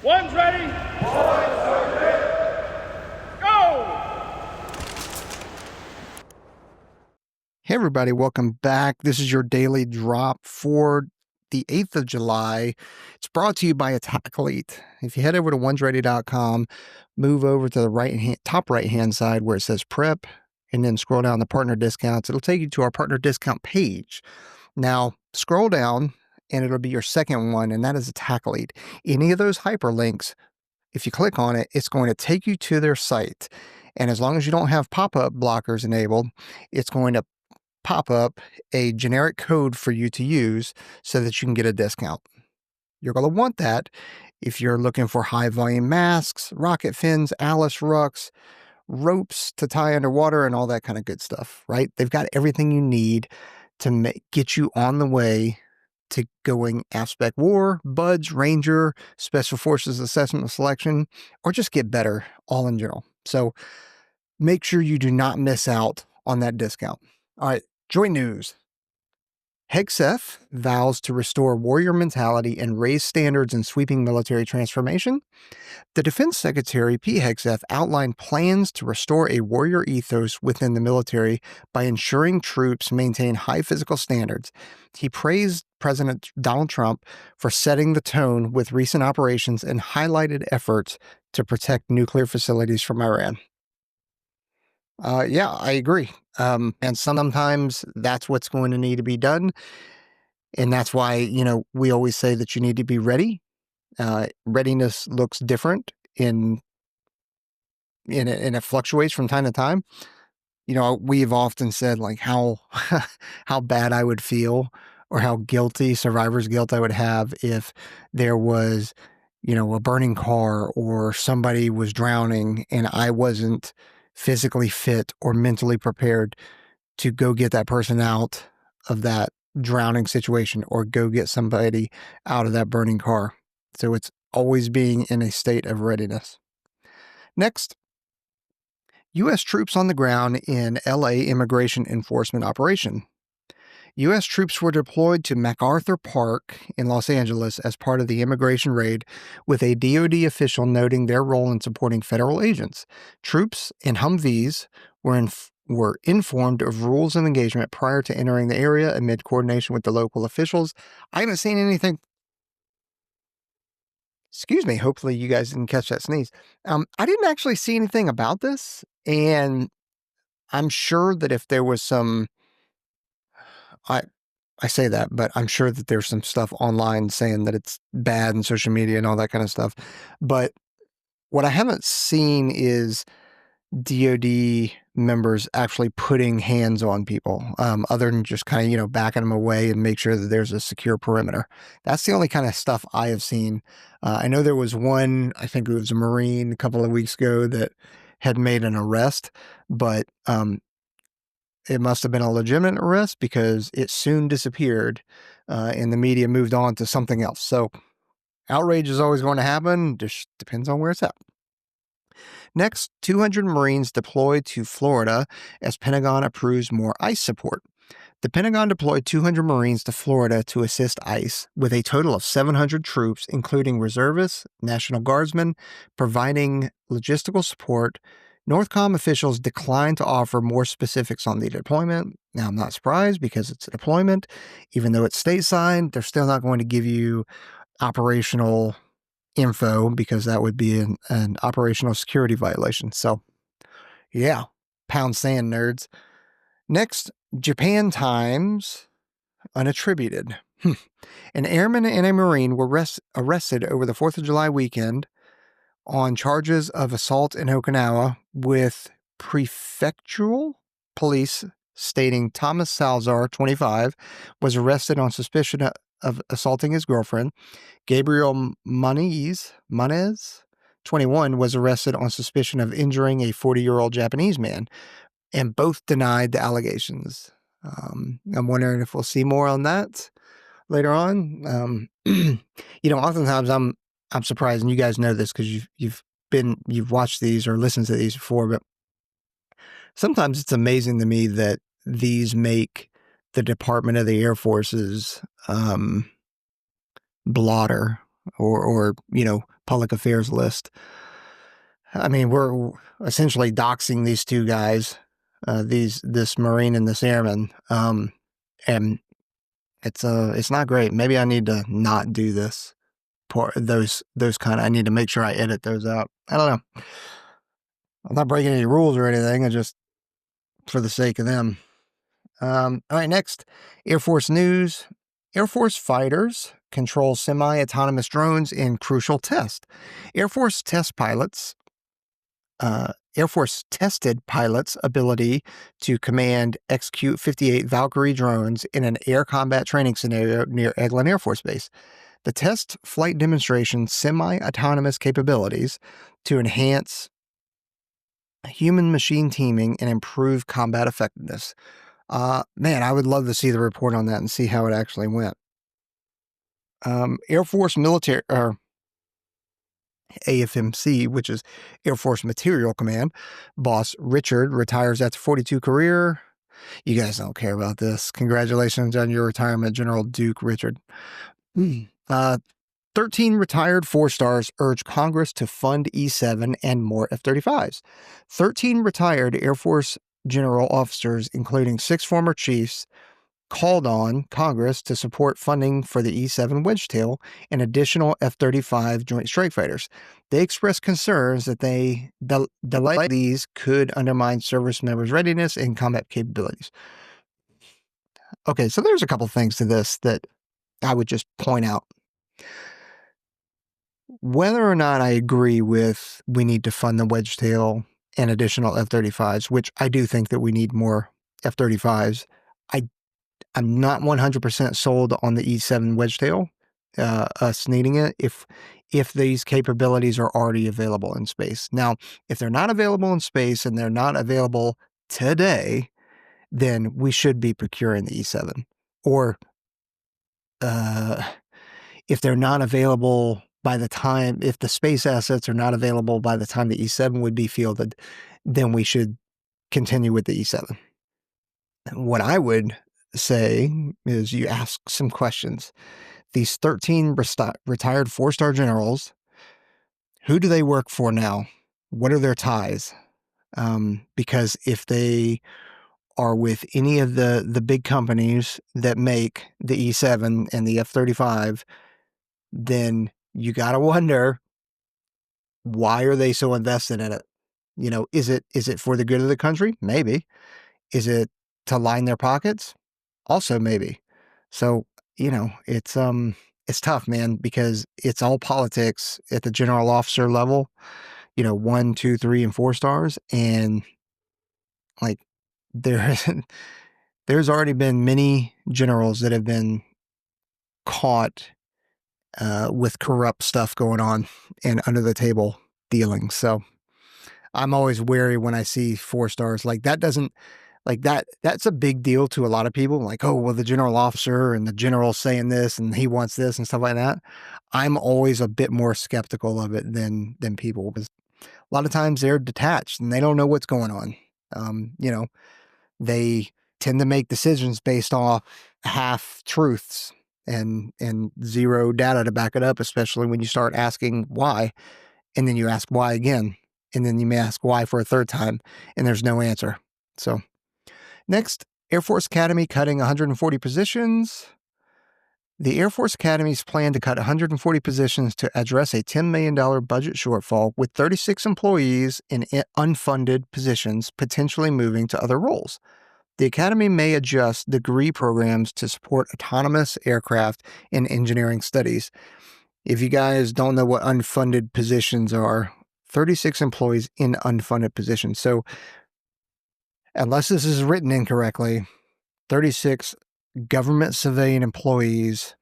One's ready. One's ready. Go! Hey everybody, welcome back. This is your daily drop for the 8th of July. It's brought to you by Ataclite. If you head over to onesready.com, move over to the top right-hand side where it says prep, and then scroll down to partner discounts. It'll take you to our partner discount page. Now, scroll down, and it'll be your second one, and that is Ataclite. Any of those hyperlinks, if you click on it, it's going to take you to their site. And as long as you don't have pop-up blockers enabled, it's going to pop up a generic code for you to use so that you can get a discount. You're going to want that if you're looking for high volume masks, rocket fins, Alice rucks, ropes to tie underwater, and all that kind of good stuff, right? They've got everything you need to get you on the way to going Aspect War, Buds, Ranger, Special Forces Assessment and Selection, or just get better all in general. So make sure you do not miss out on that discount. All right, joy news. Hegseth vows to restore warrior mentality and raise standards in sweeping military transformation. The Defense Secretary, Pete Hegseth, outlined plans to restore a warrior ethos within the military by ensuring troops maintain high physical standards. He praised President Donald Trump for setting the tone with recent operations and highlighted efforts to protect nuclear facilities from Iran. Yeah, I agree. And sometimes that's what's going to need to be done. And that's why, we always say that you need to be ready. Readiness looks different and it fluctuates from time to time. We've often said like how bad I would feel or how guilty, survivor's guilt I would have if there was, a burning car or somebody was drowning and I wasn't physically fit or mentally prepared to go get that person out of that drowning situation or go get somebody out of that burning car. So it's always being in a state of readiness. Next, U.S. troops on the ground in L.A. immigration enforcement operation. U.S. troops were deployed to MacArthur Park in Los Angeles as part of the immigration raid, with a DoD official noting their role in supporting federal agents. Troops in Humvees were informed of rules of engagement prior to entering the area amid coordination with the local officials. I haven't seen anything. Excuse me. Hopefully you guys didn't catch that sneeze. I didn't actually see anything about this, and I'm sure that if there was some, I say that, but I'm sure that there's some stuff online saying that it's bad in social media and all that kind of stuff. But what I haven't seen is DoD members actually putting hands on people, other than just kind of, backing them away and make sure that there's a secure perimeter. That's the only kind of stuff I have seen. I know there was one, I think it was a Marine a couple of weeks ago that had made an arrest, but it must have been a legitimate arrest because it soon disappeared and the media moved on to something else. So outrage is always going to happen. Just depends on where it's at. Next, 200 Marines deployed to Florida as Pentagon approves more ICE support. The Pentagon deployed 200 Marines to Florida to assist ICE, with a total of 700 troops, including reservists, National Guardsmen, providing logistical support. Northcom officials declined to offer more specifics on the deployment. Now, I'm not surprised because it's a deployment. Even though it's stateside, they're still not going to give you operational info because that would be an operational security violation. So, yeah, pound sand, nerds. Next, Japan Times, unattributed. An airman and a Marine were arrested over the 4th of July weekend on charges of assault in Okinawa, with prefectural police stating Thomas Salazar, 25, was arrested on suspicion of assaulting his girlfriend. Gabriel Manez, 21, was arrested on suspicion of injuring a 40-year-old Japanese man, and both denied the allegations. I'm wondering if we'll see more on that later on. Oftentimes I'm surprised, and you guys know this because you've watched these or listened to these before, but sometimes it's amazing to me that these make the Department of the Air Force's blotter or public affairs list. I mean, we're essentially doxing these two guys, this Marine and this Airman, and it's not great. Maybe I need to not do this. Those kind of, I need to make sure I edit those out. I don't know. I'm not breaking any rules or anything. I just for the sake of them. All right, next, Air Force news. Air Force fighters control semi-autonomous drones in crucial test. Air Force tested pilots' ability to command XQ-58 Valkyrie drones in an air combat training scenario near Eglin Air Force Base. The test flight demonstrates semi-autonomous capabilities to enhance human-machine teaming and improve combat effectiveness. Man, I would love to see the report on that and see how it actually went. Air Force Military, or AFMC, which is Air Force Material Command, boss Richard retires after 42 career. You guys don't care about this. Congratulations on your retirement, General Duke Richard. 13 retired 4-stars urge Congress to fund E-7 and more F-35s. 13 retired Air Force general officers, including 6 former chiefs, called on Congress to support funding for the E-7 Wedgetail and additional F-35 Joint Strike Fighters. They expressed concerns that they delay these could undermine service members' readiness and combat capabilities. Okay, so there's a couple things to this that I would just point out. Whether or not I agree with we need to fund the Wedgetail and additional F-35s, which I do think that we need more F-35s, I'm not 100% sold on the E-7 Wedgetail, us needing it, if these capabilities are already available in space. Now, if they're not available in space and they're not available today, then we should be procuring the E-7. Or if they're not available by the time, if the space assets are not available by the time the E-7 would be fielded, then we should continue with the E-7. What I would say is you ask some questions. These 13 retired 4-star generals, who do they work for now? What are their ties? Because if they are with any of the big companies that make the E-7 and the F-35, then you got to wonder, why are they so invested in it? You know, is it for the good of the country? Maybe. Is it to line their pockets? Also maybe. So, you know, it's tough, man, because it's all politics at the general officer level, you know, 1, 2, 3, and 4 stars. And like there's already been many generals that have been caught with corrupt stuff going on and under the table dealings. So I'm always wary when I see 4 stars. Like that doesn't, like that's a big deal to a lot of people. Like, oh, well, the general officer and the general saying this and he wants this and stuff like that. I'm always a bit more skeptical of it than people, because a lot of times they're detached and they don't know what's going on. You know, they tend to make decisions based off half truths and zero data to back it up, especially when you start asking why, and then you ask why again, and then you may ask why for a third time, and there's no answer. So next, Air Force Academy cutting 140 positions. The Air Force Academy's plan to cut 140 positions to address a $10 million budget shortfall, with 36 employees in unfunded positions potentially moving to other roles. The Academy may adjust degree programs to support autonomous aircraft and engineering studies. If you guys don't know what unfunded positions are, 36 employees in unfunded positions. So unless this is written incorrectly, 36 government civilian employees,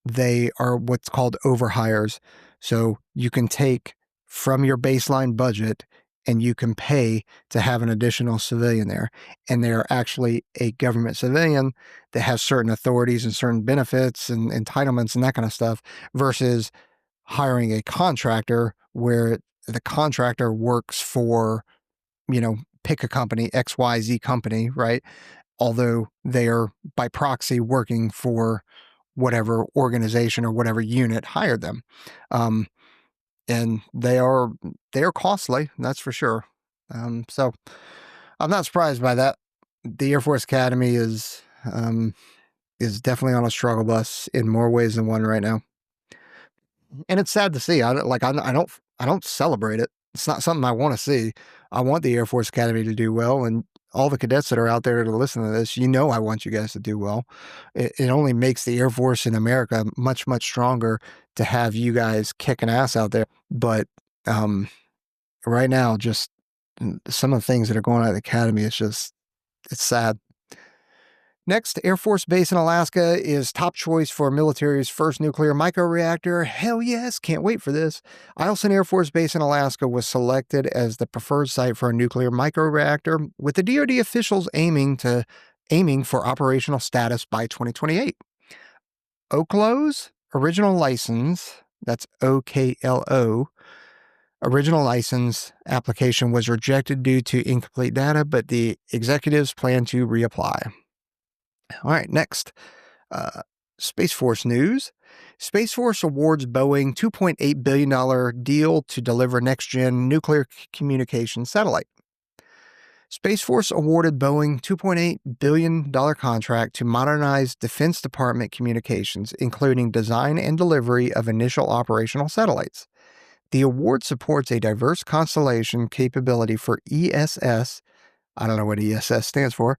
they are what's called overhires. So you can take from your baseline budget and you can pay to have an additional civilian there. And they are actually a government civilian that has certain authorities and certain benefits and entitlements and that kind of stuff, versus hiring a contractor where the contractor works for, you know, pick a company, XYZ company, right? Although they are by proxy working for whatever organization or whatever unit hired them. and they are costly, that's for sure. So I'm not surprised by that. The Air Force Academy is definitely on a struggle bus in more ways than one right now, and it's sad to see. I don't celebrate it. It's not something I want to see. I want the Air Force Academy to do well, and all the cadets that are out there to listen to this, I want you guys to do well. It only makes the Air Force in America much, much stronger to have you guys kicking ass out there. But right now, just some of the things that are going on at the Academy, it's sad. Next, Air Force Base in Alaska is top choice for military's first nuclear microreactor. Hell yes, can't wait for this. Eielson Air Force Base in Alaska was selected as the preferred site for a nuclear microreactor, with the DoD officials aiming for operational status by 2028. Oklo's original license, that's OKLO, original license application was rejected due to incomplete data, but the executives plan to reapply. All right, next, Space Force news. Space Force awards Boeing $2.8 billion deal to deliver next-gen nuclear communication satellite. Space Force awarded Boeing $2.8 billion contract to modernize Defense Department communications, including design and delivery of initial operational satellites. The award supports a diverse constellation capability for ESS, I don't know what ESS stands for,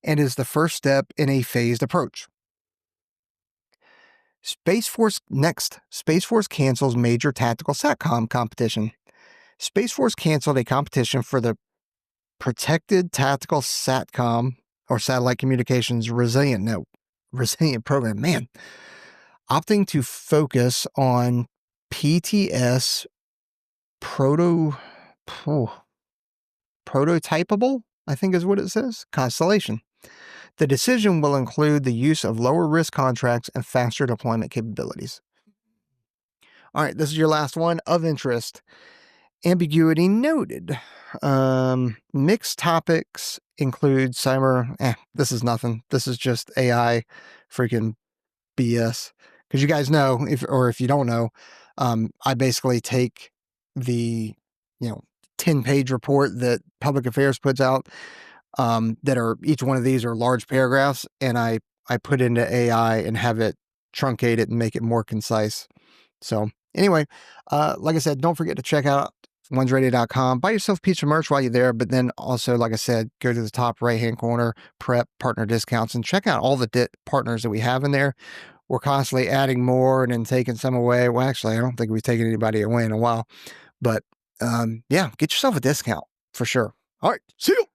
and is the first step in a phased approach. Space Force cancels major tactical Satcom competition. Space Force canceled a competition for the Protected Tactical Satcom or Satellite Communications Resilient program. Man, opting to focus on PTS prototypable, I think is what it says, constellation. The decision will include the use of lower risk contracts and faster deployment capabilities. All right, this is your last one of interest. Ambiguity noted. Mixed topics include cyber. This is nothing. This is just AI freaking BS. Because you guys know, if you don't know, I basically take the 10-page report that Public Affairs puts out, that are, each one of these are large paragraphs, and I put into AI and have it truncate it and make it more concise. So anyway, like I said, don't forget to check out onesready.com. Buy yourself a piece of merch while you're there, but then also, like I said, go to the top right-hand corner, prep partner discounts, and check out all the partners that we have in there. We're constantly adding more and then taking some away. Well, actually, I don't think we've taken anybody away in a while, but yeah, get yourself a discount for sure. All right, see you.